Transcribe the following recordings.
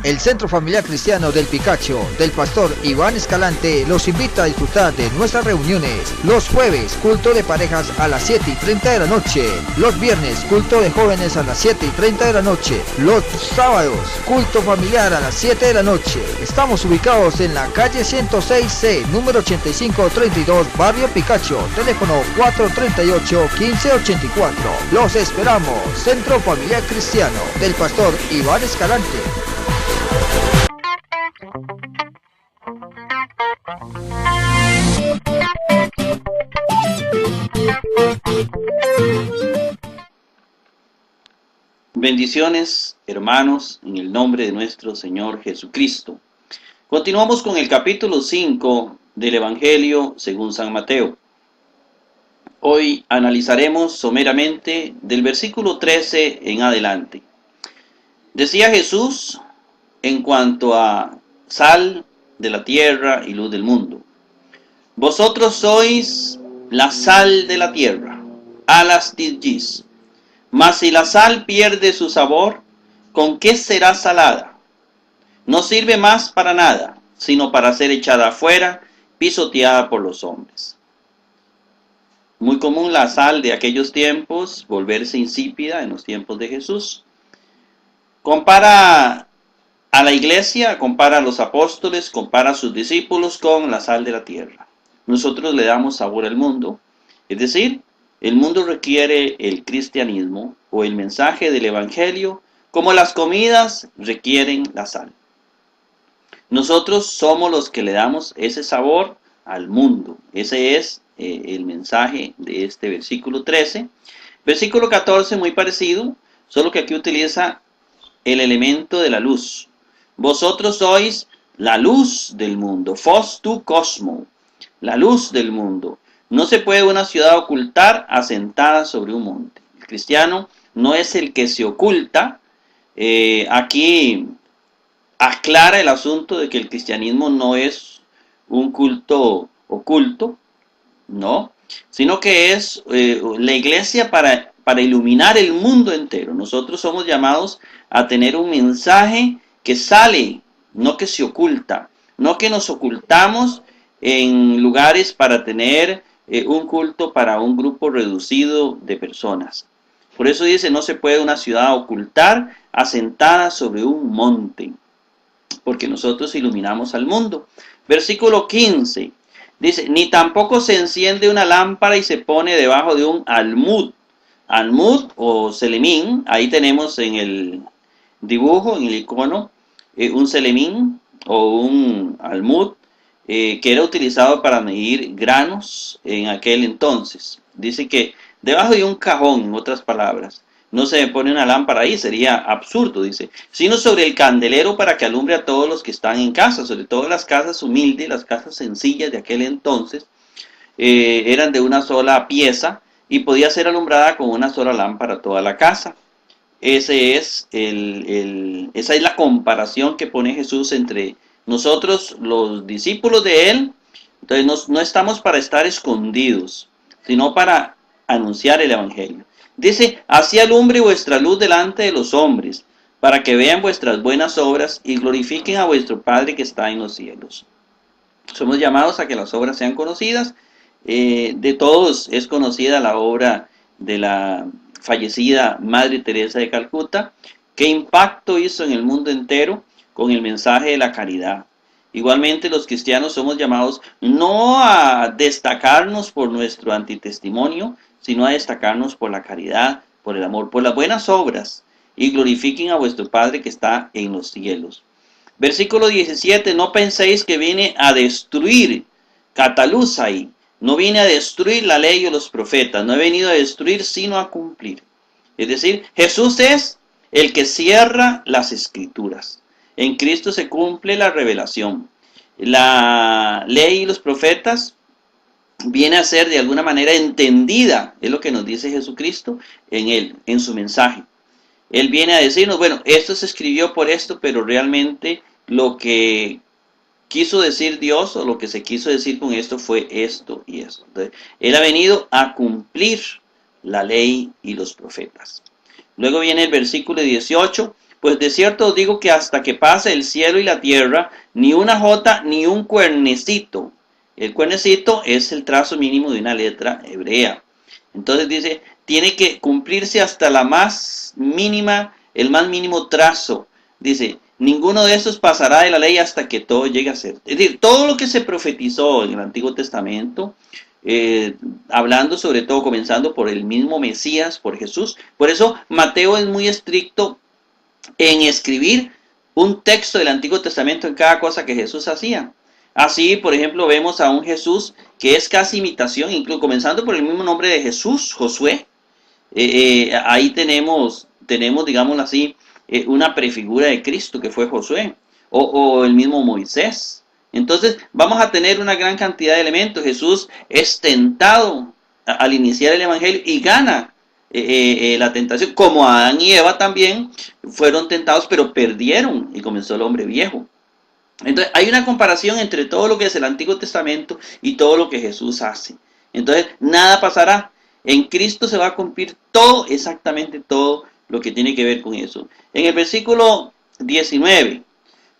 El Centro Familiar Cristiano del Picacho, del Pastor Iván Escalante, los invita a disfrutar de nuestras reuniones. Los jueves, culto de parejas a las 7:30 de la noche. Los viernes, culto de jóvenes a las 7:30 de la noche. Los sábados, culto familiar a las 7 de la noche. Estamos ubicados en la calle 106C, número 8532, Barrio Picacho. Teléfono 438-1584. Los esperamos. Centro Familiar Cristiano del Pastor Iván Escalante. Bendiciones, hermanos, en el nombre de nuestro Señor Jesucristo. Continuamos con el capítulo 5 del Evangelio según San Mateo. Hoy analizaremos someramente del versículo 13 en adelante. Decía Jesús en cuanto a sal de la tierra y luz del mundo: vosotros sois la sal de la tierra, alas digis. Mas si la sal pierde su sabor, ¿con qué será salada? No sirve más para nada, sino para ser echada afuera, pisoteada por los hombres. Muy común la sal de aquellos tiempos volverse insípida en los tiempos de Jesús. Compara a la iglesia, compara a los apóstoles, compara a sus discípulos con la sal de la tierra. Nosotros le damos sabor al mundo, es decir, el mundo requiere el cristianismo o el mensaje del evangelio como las comidas requieren la sal. Nosotros somos los que le damos ese sabor al mundo. Ese es el mensaje de este versículo 13. Versículo 14, muy parecido, solo que aquí utiliza el elemento de la luz. Vosotros sois la luz del mundo, phos tu cosmo, la luz del mundo. No se puede una ciudad ocultar asentada sobre un monte. El cristiano no es el que se oculta. Aquí aclara el asunto de que el cristianismo no es un culto oculto, no, sino que es la iglesia para iluminar el mundo entero. Nosotros somos llamados a tener un mensaje que sale, no que se oculta, no que nos ocultamos en lugares para tener un culto para un grupo reducido de personas. Por eso dice, no se puede una ciudad ocultar asentada sobre un monte, porque nosotros iluminamos al mundo. Versículo 15, dice, ni tampoco se enciende una lámpara y se pone debajo de un almud. Almud o selemín, ahí tenemos en el dibujo, en el icono, un selemín o un almud, que era utilizado para medir granos en aquel entonces. Dice que debajo de un cajón, en otras palabras, no se pone una lámpara ahí, sería absurdo, dice, sino sobre el candelero para que alumbre a todos los que están en casa, sobre todo las casas humildes, las casas sencillas de aquel entonces, eran de una sola pieza y podía ser alumbrada con una sola lámpara toda la casa. Esa es la comparación que pone Jesús entre nosotros, los discípulos de Él. Entonces no estamos para estar escondidos, sino para anunciar el evangelio. Dice, así alumbre vuestra luz delante de los hombres, para que vean vuestras buenas obras y glorifiquen a vuestro Padre que está en los cielos. Somos llamados a que las obras sean conocidas. De todos es conocida la obra de la fallecida Madre Teresa de Calcuta. ¿Qué impacto hizo en el mundo entero con el mensaje de la caridad? Igualmente los cristianos somos llamados no a destacarnos por nuestro antitestimonio, sino a destacarnos por la caridad, por el amor, por las buenas obras, y glorifiquen a vuestro Padre que está en los cielos. Versículo 17, no penséis que viene a destruir, cataluzai, no viene a destruir la ley o los profetas, no he venido a destruir sino a cumplir. Es decir, Jesús es el que cierra las escrituras. En Cristo se cumple la revelación. La ley y los profetas viene a ser de alguna manera entendida, es lo que nos dice Jesucristo en él, en su mensaje. Él viene a decirnos, bueno, esto se escribió por esto, pero realmente lo que quiso decir Dios o lo que se quiso decir con esto fue esto y esto. Entonces, Él ha venido a cumplir la ley y los profetas. Luego viene el versículo 18, Pues de cierto os digo que hasta que pase el cielo y la tierra, ni una jota ni un cuernecito. El cuernecito es el trazo mínimo de una letra hebrea. Entonces dice, tiene que cumplirse hasta la más mínima, el más mínimo trazo. Dice, ninguno de estos pasará de la ley hasta que todo llegue a ser. Es decir, todo lo que se profetizó en el Antiguo Testamento, hablando sobre todo, comenzando por el mismo Mesías, por Jesús. Por eso Mateo es muy estricto en escribir un texto del Antiguo Testamento en cada cosa que Jesús hacía. Así, por ejemplo, vemos a un Jesús que es casi imitación, incluso comenzando por el mismo nombre de Jesús, Josué. Ahí tenemos, digámoslo así, una prefigura de Cristo que fue Josué, o el mismo Moisés. Entonces vamos a tener una gran cantidad de elementos. Jesús es tentado al iniciar el Evangelio y gana la tentación, como Adán y Eva también fueron tentados, pero perdieron y comenzó el hombre viejo. Entonces hay una comparación entre todo lo que es el Antiguo Testamento y todo lo que Jesús hace. Entonces nada pasará. En Cristo se va a cumplir todo, exactamente todo lo que tiene que ver con eso. En el versículo 19,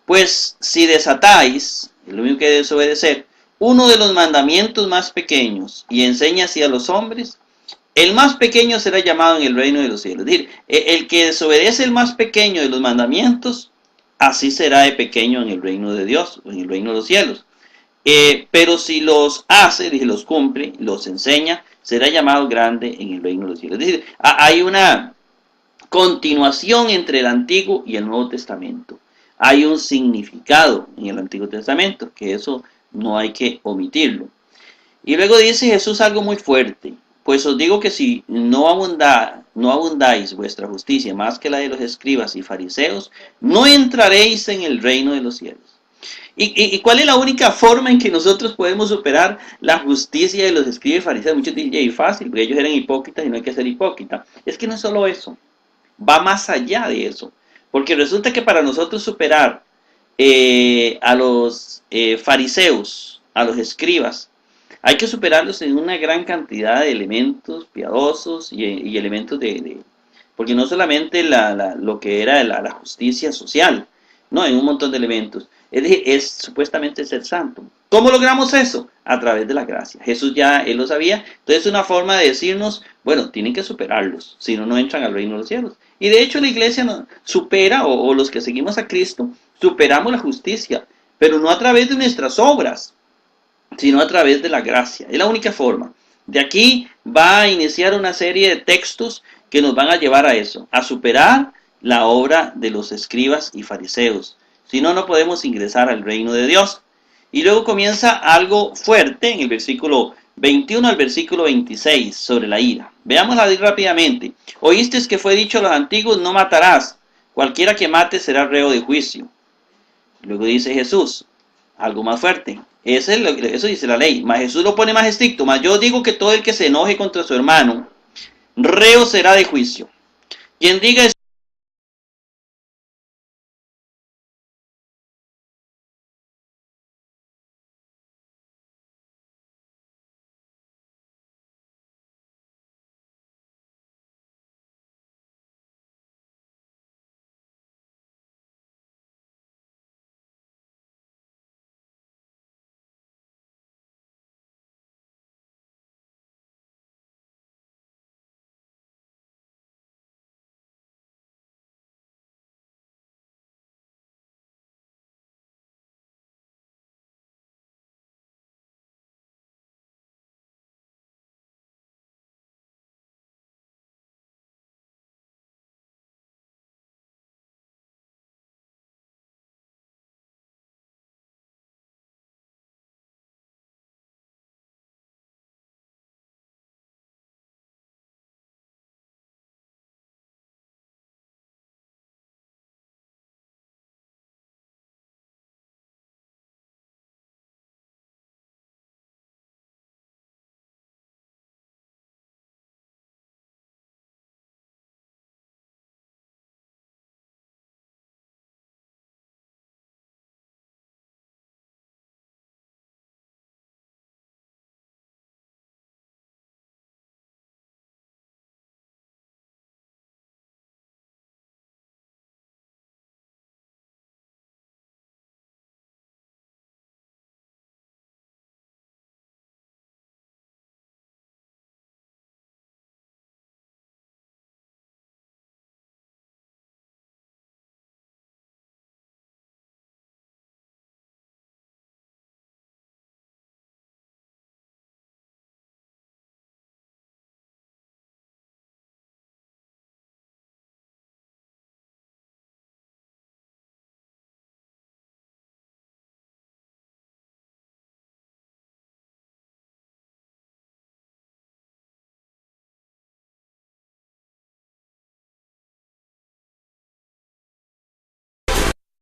pues si desatáis, es lo mismo que desobedecer, uno de los mandamientos más pequeños y enseña así a los hombres, el más pequeño será llamado en el reino de los cielos. Es decir, el que desobedece el más pequeño de los mandamientos, así será de pequeño en el reino de Dios, en el reino de los cielos. Pero si los hace, y los cumple, los enseña, será llamado grande en el reino de los cielos. Es decir, hay una continuación entre el Antiguo y el Nuevo Testamento. Hay un significado en el Antiguo Testamento, que eso no hay que omitirlo. Y luego dice Jesús algo muy fuerte. Pues os digo que si no abundáis vuestra justicia más que la de los escribas y fariseos, no entraréis en el reino de los cielos. ¿Y cuál es la única forma en que nosotros podemos superar la justicia de los escribas y fariseos? Muchos dicen, es fácil, porque ellos eran hipócritas y no hay que ser hipócrita. Es que no es solo eso, va más allá de eso. Porque resulta que para nosotros superar a los fariseos, a los escribas, hay que superarlos en una gran cantidad de elementos piadosos y elementos porque no solamente lo que era la justicia social, no, en un montón de elementos. Es decir, es supuestamente ser santo. ¿Cómo logramos eso? A través de la gracia. Jesús ya, él lo sabía. Entonces es una forma de decirnos, bueno, tienen que superarlos, si no, no entran al reino de los cielos. Y de hecho la iglesia no, supera, o los que seguimos a Cristo, superamos la justicia, pero no a través de nuestras obras, sino a través de la gracia. Es la única forma. De aquí va a iniciar una serie de textos que nos van a llevar a eso, a superar la obra de los escribas y fariseos. Si no, no podemos ingresar al reino de Dios. Y luego comienza algo fuerte en el versículo 21 al versículo 26 sobre la ira. Veámosla rápidamente. Oísteis que fue dicho a los antiguos, no matarás. Cualquiera que mate será reo de juicio. Luego dice Jesús, algo más fuerte. Eso dice la ley. Mas Jesús lo pone más estricto. Mas yo digo que todo el que se enoje contra su hermano, reo será de juicio. Quien diga